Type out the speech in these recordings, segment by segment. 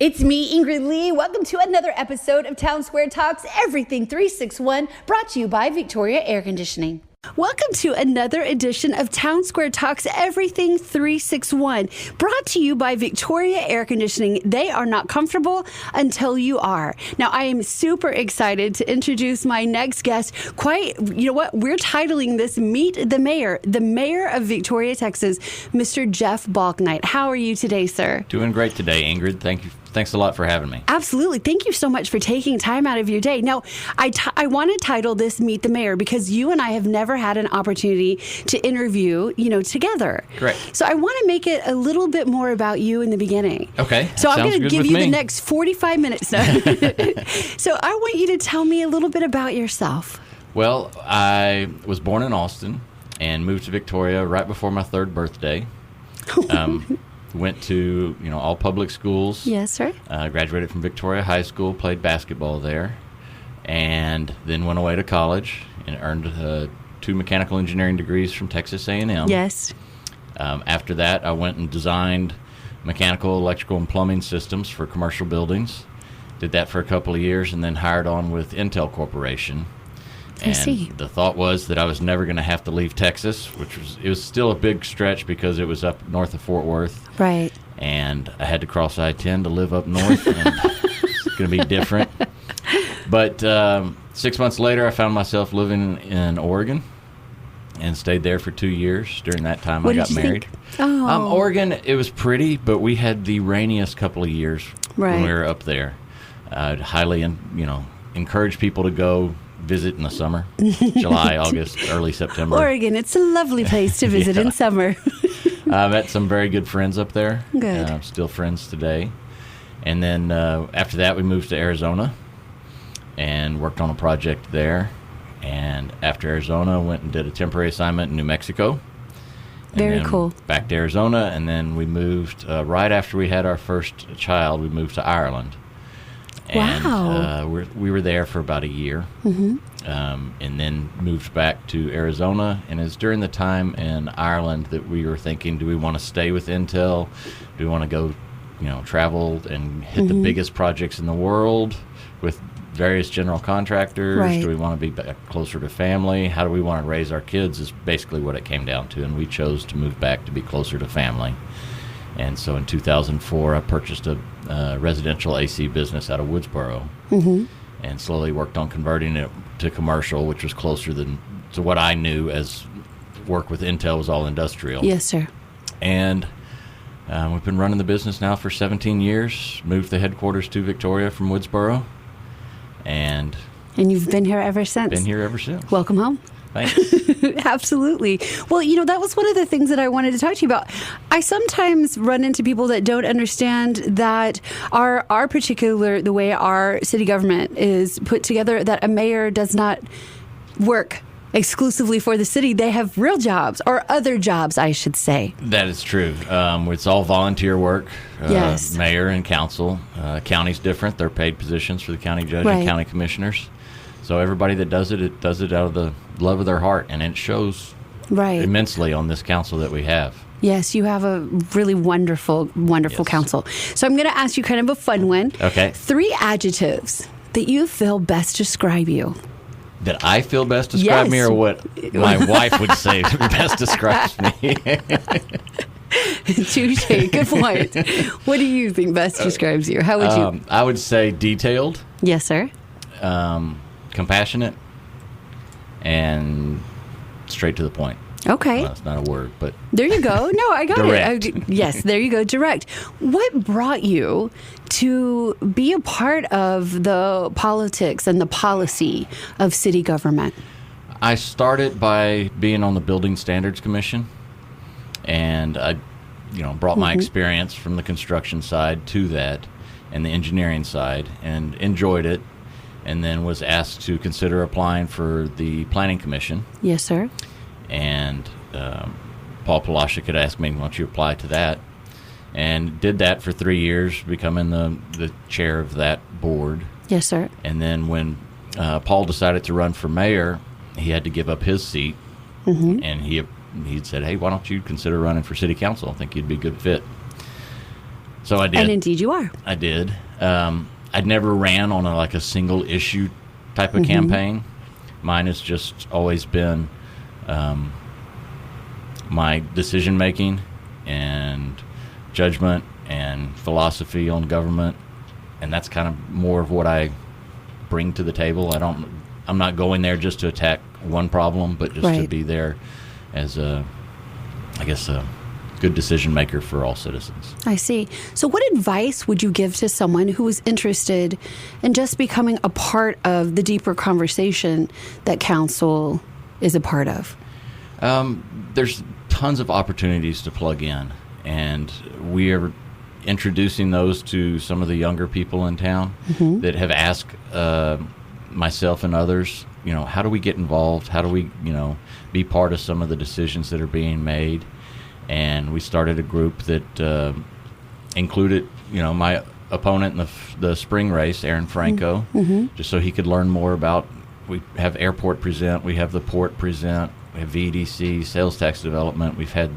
It's me, Ingrid Lee. Welcome to another episode of Town Square Talks Everything 361, brought to you by Victoria Air Conditioning. Welcome to another edition of Town Square Talks Everything 361, brought to you by Victoria Air Conditioning. They are not comfortable until you are. Now, I am super excited to introduce my next guest. You know what? We're titling this Meet the Mayor of Victoria, Texas, Mr. Jeff Bauknight. How are you today, sir? Doing great today, Ingrid. Thank you. Thanks a lot for having me. Absolutely. Thank you so much for taking time out of your day. Now, I want to title this Meet the Mayor because you and I have never had an opportunity to interview, together. Correct. So I want to make it a little bit more about you in the beginning. Okay. So I'm going to give you me. the next 45 minutes now. So I want you to tell me a little bit about yourself. Well, I was born in Austin and moved to Victoria right before my third birthday. Went to, all public schools. Yes, sir. Graduated from Victoria High School, played basketball there, and then went away to college and earned 2 mechanical engineering degrees from Texas A&M. Yes. After that, I went and designed mechanical, electrical, and plumbing systems for commercial buildings. Did that for a couple of years and then hired on with Intel Corporation. I see. The thought was that I was never going to have to leave Texas, it was still a big stretch because it was up north of Fort Worth. Right. And I had to cross I-10 to live up north, and it's going to be different. But 6 months later, I found myself living in Oregon and stayed there for 2 years. During that time, I got married. Oh. Oregon, it was pretty, but we had the rainiest couple of years when we were up there. I'd highly, encourage people to go visit in the summer, July, August, early September. Oregon, it's a lovely place to visit in summer. I met some very good friends up there. Good. Still friends today. And then after that, we moved to Arizona and worked on a project there. And after Arizona, went and did a temporary assignment in New Mexico. Very cool. Back to Arizona, and then we moved, right after we had our first child, we moved to Ireland. Wow. And we were there for about a year, and then moved back to Arizona. And it's during the time in Ireland that we were thinking, do we want to stay with Intel? Do we want to go, travel and hit the biggest projects in the world with various general contractors? Right. Do we want to be back closer to family? How do we want to raise our kids is basically what it came down to. And we chose to move back to be closer to family. And so in 2004, I purchased a residential AC business out of Woodsboro, and slowly worked on converting it to commercial, which was closer to what I knew as work with Intel was all industrial. Yes, sir. And we've been running the business now for 17 years, moved the headquarters to Victoria from Woodsboro, and you've been here ever since? Been here ever since. Welcome home. Thanks. Absolutely. Well, that was one of the things that I wanted to talk to you about. I sometimes run into people that don't understand that the way our city government is put together, that a mayor does not work exclusively for the city. They have real jobs, or other jobs, I should say. That is true. It's all volunteer work. Yes. Mayor and council. County's different. They're paid positions for the county judge and county commissioners. So everybody that does it does it out of the love of their heart, and it shows immensely on this council that we have. Yes, you have a really wonderful council. So I'm going to ask you kind of a fun one. Okay. 3 adjectives that you feel best describe you. That I feel best describe me, or what my wife would say best describes me? Touche. Good point. What do you think best describes you? How would you? I would say detailed. Yes, sir. Compassionate, and straight to the point. Okay. Well, that's not a word, but... There you go. No, I got direct. it. Yes, there you go. Direct. What brought you to be a part of the politics and the policy of city government? I started by being on the Building Standards Commission, and I brought my experience from the construction side to that and the engineering side, and enjoyed it. And then was asked to consider applying for the Planning Commission. Yes, sir. And Paul Palashik had asked me, why don't you apply to that? And did that for 3 years, becoming the chair of that board. Yes, sir. And then when Paul decided to run for mayor, he had to give up his seat. And he'd said, hey, why don't you consider running for city council? I think you'd be a good fit. So I did. And indeed you are. I did. I'd never ran on a single issue type of campaign. Mine has just always been my decision making and judgment and philosophy on government, and that's kind of more of what I bring to the table. I'm not going there just to attack one problem, but just to be there as a good decision maker for all citizens. I see. So what advice would you give to someone who is interested in just becoming a part of the deeper conversation that council is a part of? There's tons of opportunities to plug in, and we are introducing those to some of the younger people in town that have asked myself and others, how do we get involved? How do we, be part of some of the decisions that are being made? And we started a group that included, my opponent in the spring race, Aaron Franco, just so he could learn more about. We have airport present, we have the port present, we have VDC, sales tax development. We've had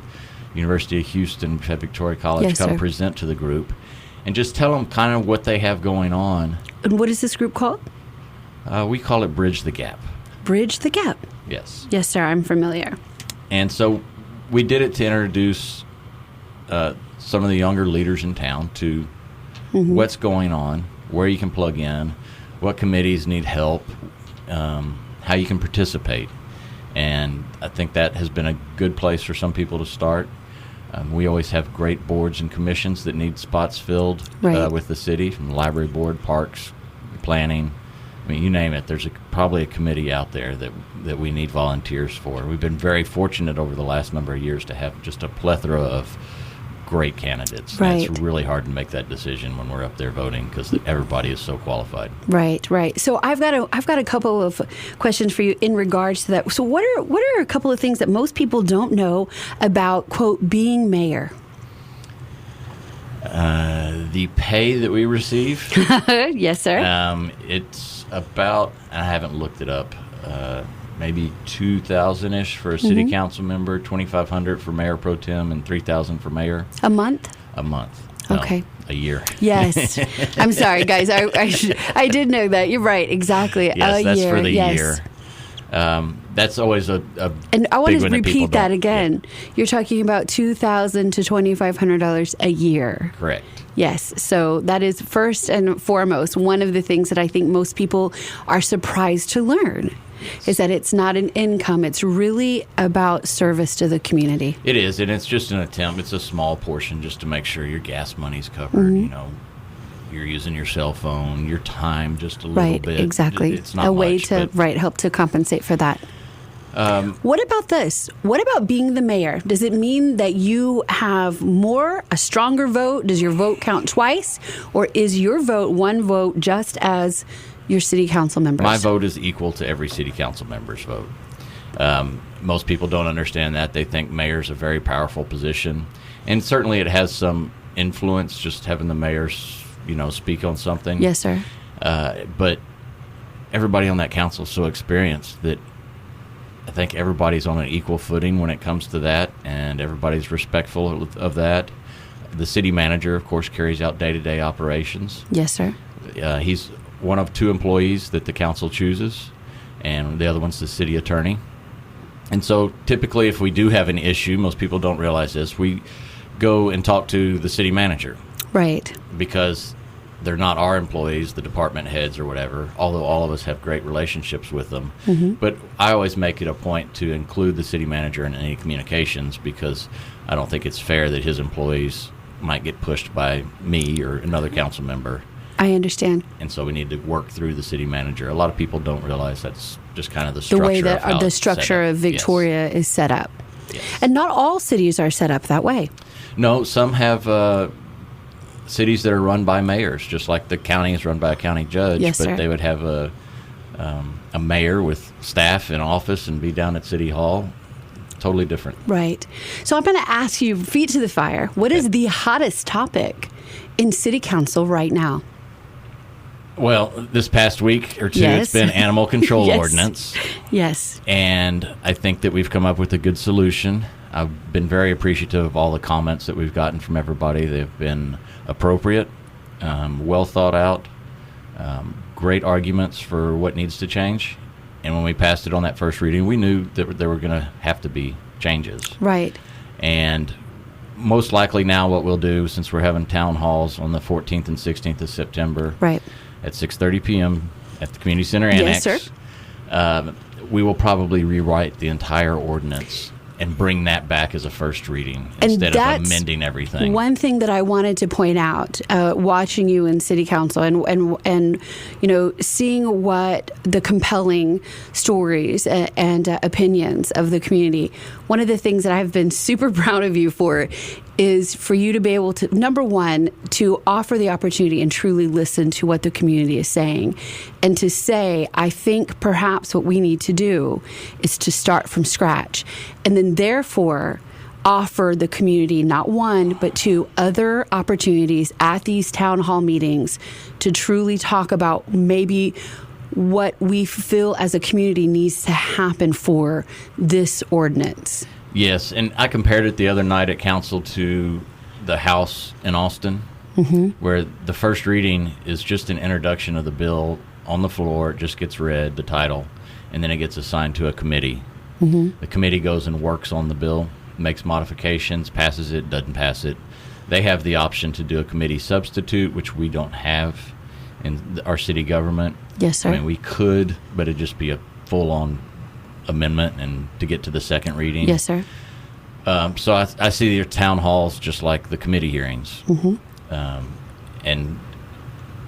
University of Houston, we've had Victoria College come present to the group, and just tell them kind of what they have going on. And what is this group called? We call it Bridge the Gap. Bridge the Gap. Yes. Yes, sir. I'm familiar. And so we did it to introduce some of the younger leaders in town to what's going on, where you can plug in, what committees need help, how you can participate. And I think that has been a good place for some people to start. We always have great boards and commissions that need spots filled with the city, from the library board, parks, planning. I mean, you name it. There's probably a committee out there that we need volunteers for. We've been very fortunate over the last number of years to have just a plethora of great candidates. Right. And it's really hard to make that decision when we're up there voting because everybody is so qualified. Right. So I've got a couple of questions for you in regards to that. So what are a couple of things that most people don't know about, quote, being mayor? The pay that we receive. Yes, sir. It's about, I haven't looked it up, maybe $2,000-ish for a city council member, $2,500 for mayor pro tem, and $3,000 for mayor. A month? A month. No, okay. A year. Yes. I'm sorry, guys. I did know that. You're right. Exactly. Yes, that's for the year. That's always a and I want big to one repeat that again. Yeah. You're talking about $2,000 to $2,500 a year. Correct. Yes. So that is first and foremost one of the things that I think most people are surprised to learn is that it's not an income. It's really about service to the community. It is, and it's just an attempt. It's a small portion just to make sure your gas money's covered, You're using your cell phone, your time just a little bit. Right, exactly. It's not a way much, to help to compensate for that. What about this? What about being the mayor? Does it mean that you have a stronger vote? Does your vote count twice? Or is your vote one vote just as your city council members? My vote is equal to every city council member's vote. Most people don't understand that. They think mayor's a very powerful position. And certainly it has some influence just having the mayors speak on something. Yes, sir. But everybody on that council is so experienced that I think everybody's on an equal footing when it comes to that, and everybody's respectful of that. The city manager, of course, carries out day-to-day operations. Yes, sir. He's one of two employees that the council chooses, and the other one's the city attorney. And so typically if we do have an issue, most people don't realize this, we go and talk to the city manager. Right. Because they're not our employees, the department heads or whatever, although all of us have great relationships with them. But I always make it a point to include the city manager in any communications because I don't think it's fair that his employees might get pushed by me or another council member. I understand. And so we need to work through the city manager. A lot of people don't realize that's just kind of the structure. The way that the structure of Victoria is set up. Yes. And not all cities are set up that way. No, some have cities that are run by mayors, just like the county is run by a county judge. Yes, but sir. they would have a mayor with staff in office and be down at City Hall. Totally different. Right. So I'm going to ask you, feet to the fire, what is the hottest topic in City Council right now? Well, this past week or two, Yes. it's been animal control Yes. ordinance. Yes. And I think that we've come up with a good solution. I've been very appreciative of all the comments that we've gotten from everybody. They've been appropriate, well thought out, great arguments for what needs to change. And when we passed it on that first reading, we knew that there were going to have to be changes. Right. And most likely now what we'll do, since we're having town halls on the 14th and 16th of September right. at 6:30 p.m. at the Community Center Annex, yes, sir. We will probably rewrite the entire ordinance and bring that back as a first reading And instead of that's amending everything. One thing that I wanted to point out, watching you in City Council and seeing what the compelling stories and opinions of the community, one of the things that I've been super proud of you for is for you to be able to, number one, to offer the opportunity and truly listen to what the community is saying, and to say, I think perhaps what we need to do is to start from scratch, and then therefore offer the community not one but two other opportunities at these town hall meetings to truly talk about maybe what we feel as a community needs to happen for this ordinance. Yes, and I compared it the other night at council to the House in Austin, where the first reading is just an introduction of the bill on the floor. It just gets read, the title, and then it gets assigned to a committee. The committee goes and works on the bill, makes modifications, passes it, doesn't pass it. They have the option to do a committee substitute, which we don't have in our city government. Yes, sir. I mean, we could, but it'd just be a full-on amendment and to get to the second reading. Yes, sir. So I see your town halls just like the committee hearings. And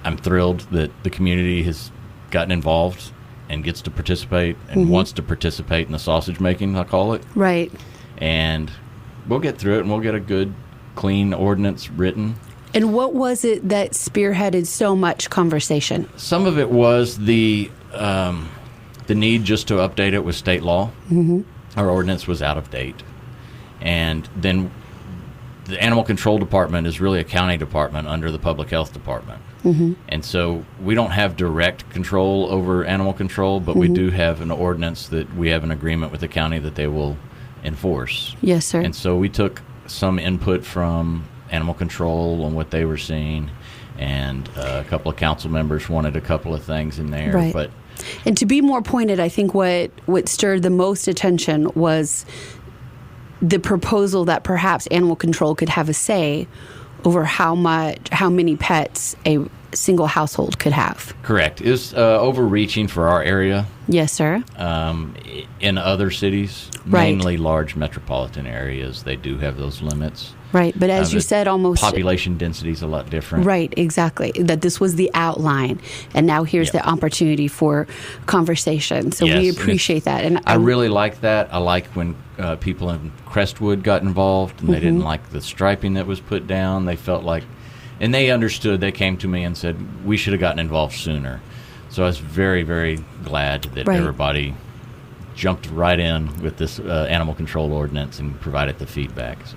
I'm thrilled that the community has gotten involved and gets to participate and wants to participate in the sausage making, I call it. Right. And we'll get through it and we'll get a good, clean ordinance written. And what was it that spearheaded so much conversation? Some of it was the need just to update it with state law. Our ordinance was out of date. And then the Animal Control Department is really a county department under the Public Health Department. And so we don't have direct control over animal control, but we do have an ordinance that we have an agreement with the county that they will enforce. Yes, sir. And so we took some input from animal control on what they were seeing, and a couple of council members wanted a couple of things in there. Right. But and to be more pointed, I think what stirred the most attention was the proposal that perhaps animal control could have a say over how many pets a single household could have. Correct. It's overreaching for our area. Yes, sir. In other cities, Right. mainly large metropolitan areas, they do have those limits. Right, but as you said, almost population density is a lot different. Right, exactly. That this was the outline, and now here's the opportunity for conversation. So Yes, we and appreciate that. And I really like that. I like when people in Crestwood got involved, and they didn't like the striping that was put down. They felt like, and they understood. They came to me and said, we should have gotten involved sooner. So I was very, very glad that Right. everybody jumped right in with this animal control ordinance and provided the feedback. So.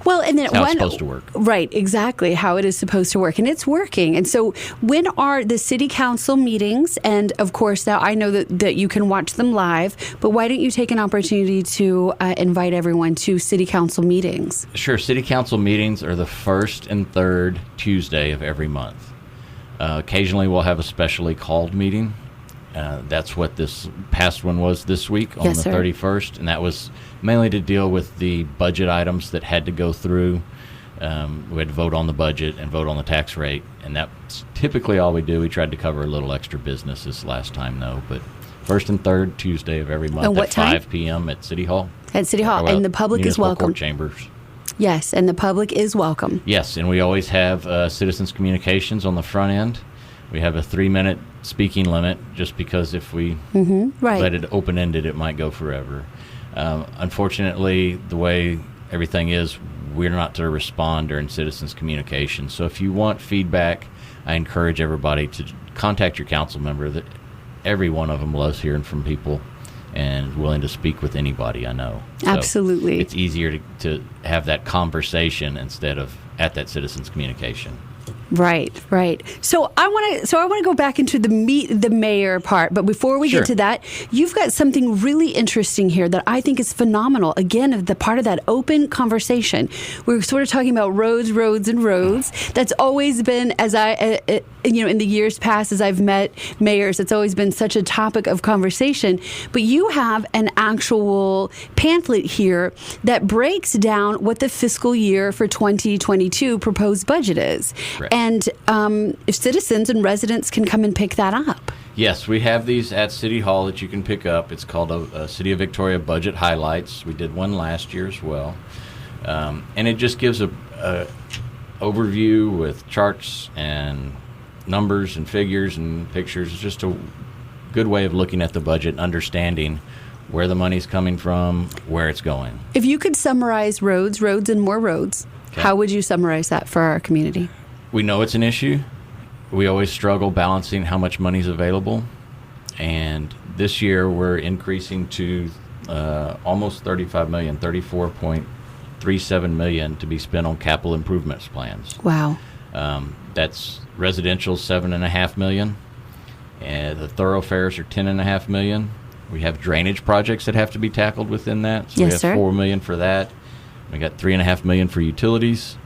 Well, and then That's how it's supposed to work. Right, exactly how it is supposed to work, and it's working. And so, when are the city council meetings? And of course, now I know that you can watch them live, but why don't you take an opportunity to invite everyone to city council meetings? Sure. City council meetings are the first and third Tuesday of every month. Occasionally, we'll have a specially called meeting. That's what this past one was this week on Yes, the sir. 31st, and that was mainly to deal with the budget items that had to go through. We had to vote on the budget and vote on the tax rate, and that's typically all we do. We tried to cover a little extra business this last time, though, but first and third Tuesday of every month And what at time? 5 p.m. at City Hall. At City Hall, and the public is Municipal welcome. Court chambers. Yes, and the public is welcome. Yes, and we always have citizens communications on the front end. We have a 3-minute speaking limit just because if we Right. let it open-ended, it might go forever. Unfortunately, the way everything is, we're not to respond during citizens communication. So if you want feedback, I encourage everybody to contact your council member. That every one of them loves hearing from people and willing to speak with anybody, I know. So Absolutely. it's easier to have that conversation instead of at that citizens communication. Right. So I want to go back into the mayor part, but before we Sure. get to that, you've got something really interesting here that I think is phenomenal. Again, of the part of that open conversation. We're sort of talking about roads. That's always been, in the years past, as I've met mayors, it's always been such a topic of conversation. But you have an actual pamphlet here that breaks down what the fiscal year for 2022 proposed budget is. Correct. And if citizens and residents can come and pick that up. Yes, we have these at City Hall that you can pick up. It's called a City of Victoria Budget Highlights. We did one last year as well. And it just gives a overview with charts and numbers and figures and pictures. It's just a good way of looking at the budget and understanding where the money's coming from, where it's going. If you could summarize roads, and more roads, Okay. how would you summarize that for our community? We know it's an issue. We always struggle balancing how much money is available. And this year we're increasing to almost $35 million, $34.37 million to be spent on capital improvements plans. Wow. That's residential, $7.5 million. And the thoroughfares are $10.5 million. We have drainage projects that have to be tackled within that. So Yes, we have sir. $4 million for that. We got $3.5 million for utilities.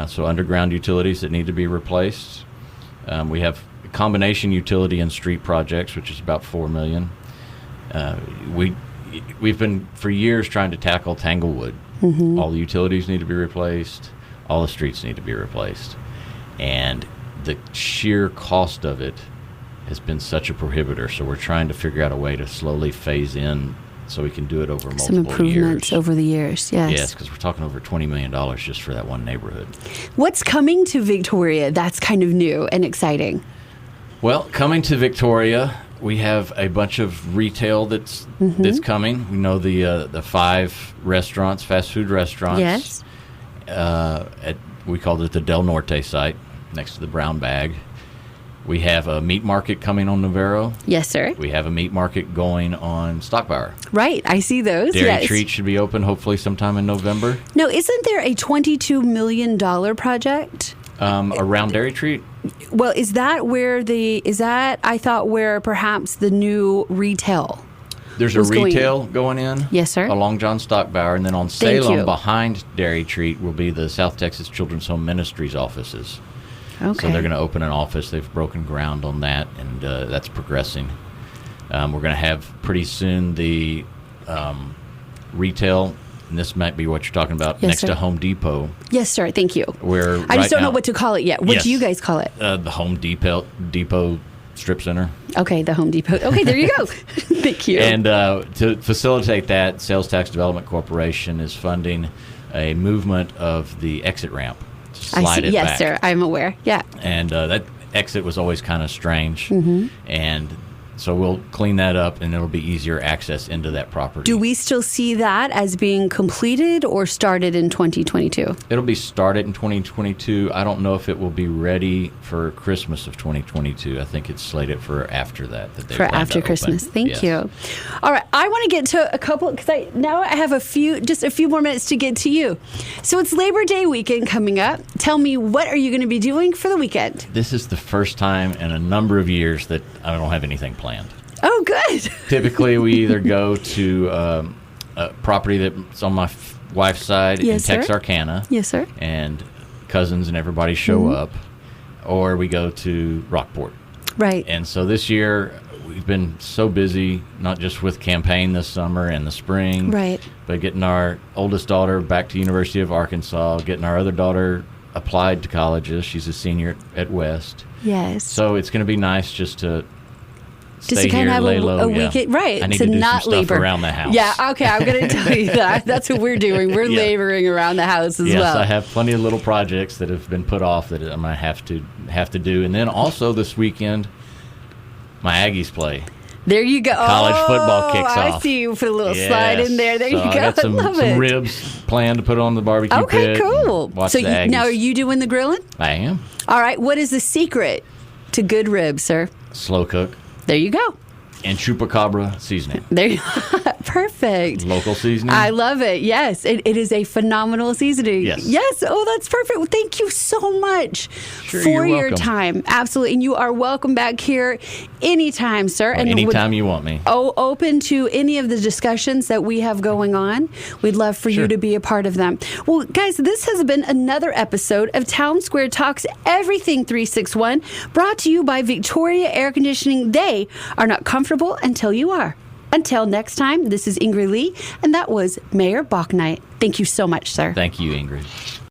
So underground utilities that need to be replaced. We have combination utility and street projects, which is about $4 million. We've been for years trying to tackle Tanglewood. Mm-hmm. All the utilities need to be replaced. All the streets need to be replaced. And the sheer cost of it has been such a prohibitor. So we're trying to figure out a way to slowly phase in so we can do it over multiple Some improvements years. over the years, yes. Yes, because we're talking over $20 million just for that one neighborhood. What's coming to Victoria that's kind of new and exciting? Well, coming to Victoria, we have a bunch of retail that's coming. We know the 5 restaurants, fast food restaurants. Yes. We called it the Del Norte site next to the Brown Bag. We have a meat market coming on Navarro. Yes, sir. We have a meat market going on Stockbauer. Right, I see those. Dairy yes. Treat should be open hopefully sometime in November. Now, isn't there a $22 million project? Around Dairy Treat? Well, is that where I thought where perhaps the new retail? There's a was going retail going in. Yes, sir. Along John Stockbauer. And then on Thank Salem you. behind Dairy Treat will be the South Texas Children's Home Ministries offices. Okay. So they're going to open an office. They've broken ground on that, and that's progressing. We're going to have pretty soon the retail, and this might be what you're talking about, Yes, next sir. to Home Depot. Yes, sir. Thank you. Where I just don't know now- what to call it yet. What Yes. do you guys call it? The Home Depot Strip Center. Okay, the Home Depot. Okay, there you go. Thank you. And to facilitate that, Sales Tax Development Corporation is funding a movement of the exit ramp. To slide I see. it Yes, back. sir. I'm aware. Yeah. And that exit was always kind of strange. Mm-hmm. And so we'll clean that up, and it'll be easier access into that property. Do we still see that as being completed or started in 2022? It'll be started in 2022. I don't know if it will be ready for Christmas of 2022. I think it's slated for after that. That they For plan to after open. Christmas. Thank Yes. you. All right. I want to get to a couple because I have just a few more minutes to get to you. So it's Labor Day weekend coming up. Tell me, what are you going to be doing for the weekend? This is the first time in a number of years that I don't have anything planned. Oh, good. Typically, we either go to a property that's on my wife's side Yes, in sir. Texarkana. Yes, sir. And cousins and everybody show up, or we go to Rockport. Right. And so this year, we've been so busy, not just with campaign this summer and the spring, Right. but getting our oldest daughter back to University of Arkansas, getting our other daughter applied to colleges. She's a senior at West. Yes. So it's going to be nice just to Just stay to kind here, of have lay a low. weekend, right? I need to to do not some stuff labor around the house. Yeah, okay. I'm going to tell you that. That's what we're doing. We're Yeah. laboring around the house as Yes, well. I have plenty of little projects that have been put off that I'm going to have to do. And then also this weekend, my Aggies play. There you go. College football kicks I off. see you put a little Yes. slide in there. There So you go. I got some love it. ribs planned to put on the barbecue Okay, pit. cool. and Watch So the Aggies. now, are you doing the grilling? I am. All right. What is the secret to good ribs, sir? Slow cook. There you go. And Chupacabra seasoning. There you Perfect. Local seasoning. I love it. Yes, it is a phenomenal seasoning. Yes. Oh, that's perfect. Well, thank you so much Sure, for you're your welcome. time. Absolutely. And you are welcome back here anytime, sir. Well, And anytime you want me. open to any of the discussions that we have going on. We'd love for you Sure. to be a part of them. Well, guys, this has been another episode of Town Square Talks Everything 361, brought to you by Victoria Air Conditioning. They are not comfortable until you are. Until next time, this is Ingrid Lee, and that was Mayor Bauknight. Thank you so much, sir. Thank you, Ingrid.